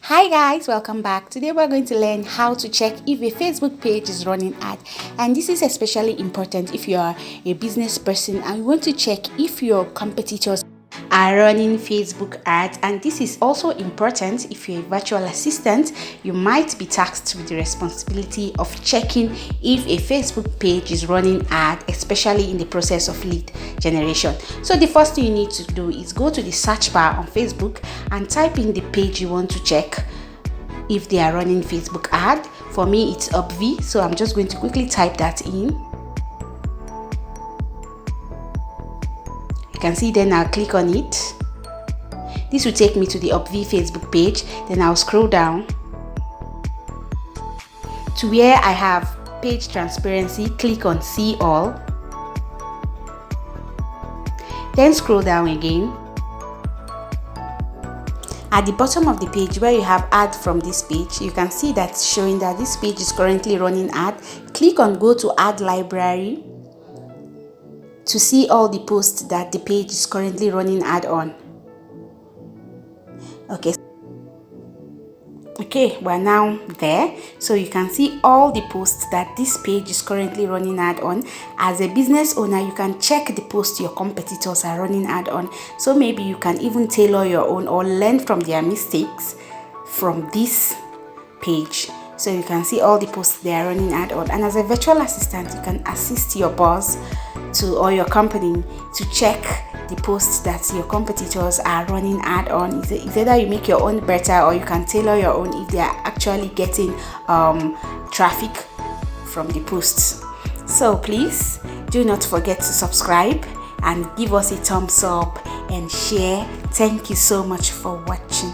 Hi guys, welcome back. Today we're going to learn how to check if a Facebook page is running ad, and this is especially important if you are a business person and you want to check if your competitors are running Facebook ads. And this is also important if you're a virtual assistant. You might be tasked with the responsibility of checking if a Facebook page is running ad, especially in the process of lead generation. So the first thing you need to do is go to the search bar on Facebook and type in the page you want to check if they are running Facebook ad. For me it's UpV, so I'm just going to quickly type that in. You can see, then I'll click on it. This will take me to the UpV Facebook page. Then I'll scroll down to where I have page transparency. Click on see all, then scroll down again. At the bottom of the page where you have ad from this page, you can see that's showing that this page is currently running ad. Click on go to ad library to see all the posts that the page is currently running ad on. Okay, we're now there, so you can see all the posts that this page is currently running ad on. As a business owner, you can check the posts your competitors are running ad on, so maybe you can even tailor your own or learn from their mistakes from this page. So you can see all the posts they are running ad on, and as a virtual assistant you can assist your boss or your company to check the posts that your competitors are running ad on. It's either you make your own better or you can tailor your own if they are actually getting traffic from the posts. So please do not forget to subscribe and give us a thumbs up and share. Thank you so much for watching.